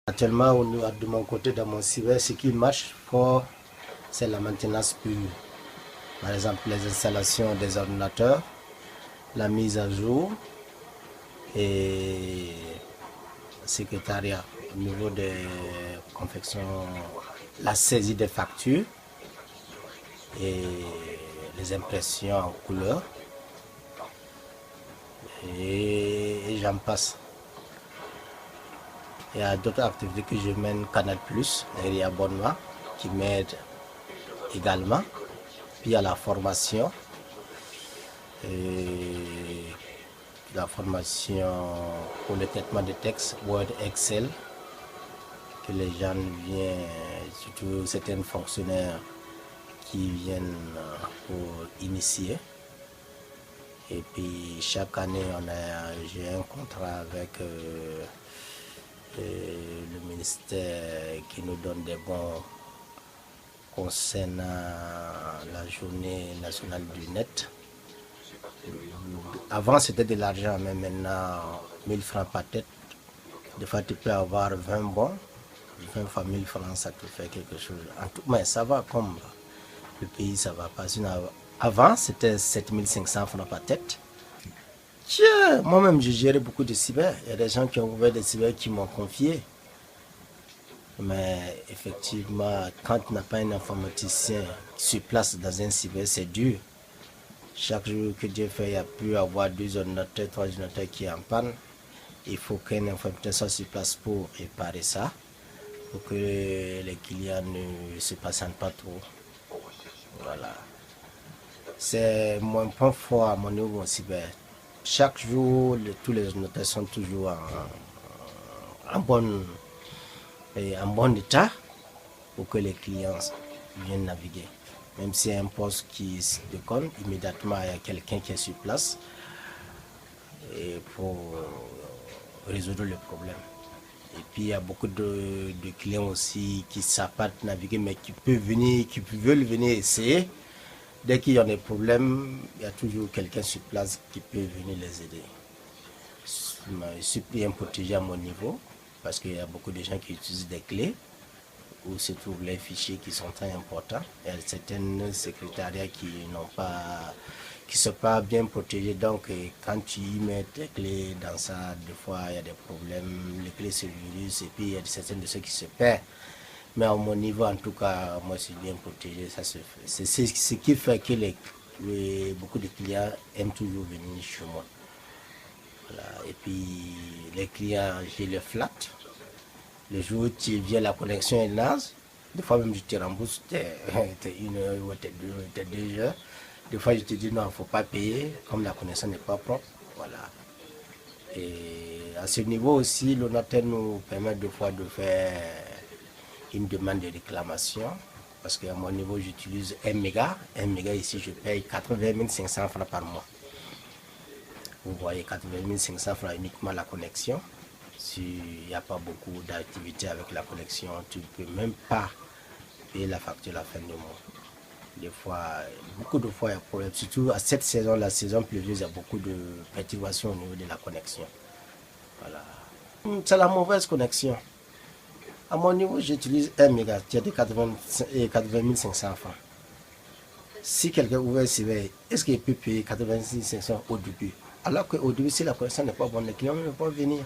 Actuellement, de mon côté, dans mon cyber, ce qui marche fort, c'est la maintenance pure. Par exemple, les installations des ordinateurs, la mise à jour et le secrétariat au niveau des confections, la saisie des factures et les impressions en couleur. Et j'en passe. Il y a d'autres activités que je mène, Canal+, les réabonnements qui m'aident également. Puis il y a la formation. Et la formation pour le traitement de texte, Word, Excel, que les gens viennent, surtout certains fonctionnaires qui viennent pour initier. Et puis chaque année, j'ai un contrat avec le ministère qui nous donne des bons concernant la journée nationale du net. Avant c'était de l'argent, mais maintenant 1000 francs par tête. Des fois tu peux avoir 20 bons, 20 fois 1000 francs, ça te fait quelque chose. En tout, mais ça va comme le pays, ça va pas. Sinon, avant c'était 7500 francs par tête. Tiens, moi-même je gérais beaucoup de cyber. Il y a des gens qui ont ouvert des cyber qui m'ont confié. Mais effectivement, quand tu n'as pas un informaticien sur place dans un cyber, c'est dur. Chaque jour que Dieu fait, il y a pu avoir 2 ordinateurs, 3 ordinateurs qui sont en panne. Il faut qu'un informaticien soit sur place pour réparer ça, pour que les clients ne se patientent pas trop. Voilà. C'est mon point fort à mon niveau en cyber. Chaque jour, tous les ordinateurs sont toujours en bon état pour que les clients viennent naviguer. Même s'il y a un poste qui se déconne, immédiatement il y a quelqu'un qui est sur place et pour résoudre le problème. Et puis il y a beaucoup de clients aussi qui ne savent pas naviguer mais qui peuvent venir, qui veulent venir essayer. Dès qu'il y a des problèmes, il y a toujours quelqu'un sur place qui peut venir les aider. Je suis bien protégé à mon niveau parce qu'il y a beaucoup de gens qui utilisent des clés où se trouvent les fichiers qui sont très importants. Il y a certains secrétariats qui ne sont pas bien protégés. Donc, quand tu y mets tes clés dans ça, des fois, il y a des problèmes. Les clés se virus et puis il y a certaines de ceux qui se perdent. Mais à mon niveau, en tout cas, moi, je suis bien protégé. Ça se fait. C'est ce qui fait que beaucoup de clients aiment toujours venir chez moi. Voilà. Et puis, les clients, je les flatte. Le jour où tu viens, la connexion est naze. Des fois même je te rembourse, t'es 1 heure ou t'es 2 heures. Des fois je te dis non, il ne faut pas payer, comme la connexion n'est pas propre. Voilà. Et à ce niveau aussi, l'ONATEL nous permet des fois de faire une demande de réclamation. Parce qu'à mon niveau, j'utilise 1 méga. 1 méga ici, je paye 80 500 francs par mois. Vous voyez, 80 500 francs uniquement la connexion. S'il n'y a pas beaucoup d'activité avec la connexion, tu ne peux même pas payer la facture à la fin du mois. Des fois, beaucoup de fois, il y a problème. Surtout à cette saison, la saison pluvieuse, il y a beaucoup de perturbations au niveau de la connexion. Voilà. C'est la mauvaise connexion. À mon niveau, j'utilise 1 méga, qui est de 80 500 francs. Si quelqu'un ouvre un CV, est-ce qu'il peut payer 86 500 au début? Alors qu'au début, si la connexion n'est pas bonne, les clients ne vont pas venir.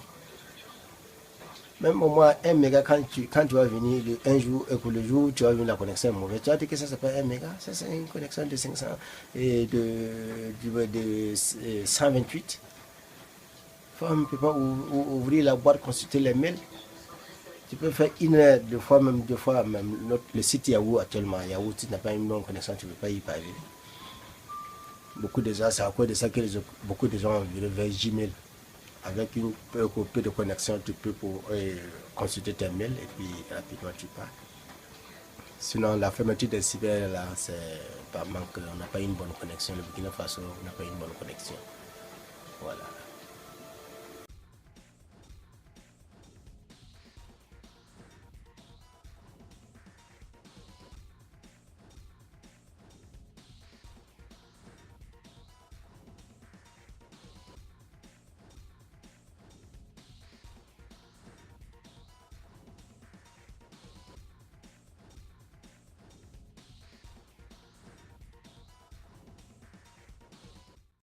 Même au moins 1 méga, quand tu vas venir un jour, et que le jour où tu vas venir, la connexion est mauvaise, tu vas dire que ça s'appelle 1 méga, ça c'est une connexion de 500 et de 128. On ne peut pas ouvrir la boîte, consulter les mails. Tu peux faire 1 heure, 2 fois même. Le site Yahoo actuellement, Yahoo, si tu n'as pas une bonne connexion, tu ne peux pas y parvenir. Beaucoup de gens, c'est à cause de ça que beaucoup de gens vont vers Gmail. Avec une peu de connexion, tu peux consulter tes mails et puis rapidement tu pars. Sinon, la fermeture des cyber, là, c'est pas manque. On n'a pas une bonne connexion. Le Burkina Faso n'a pas une bonne connexion. Voilà.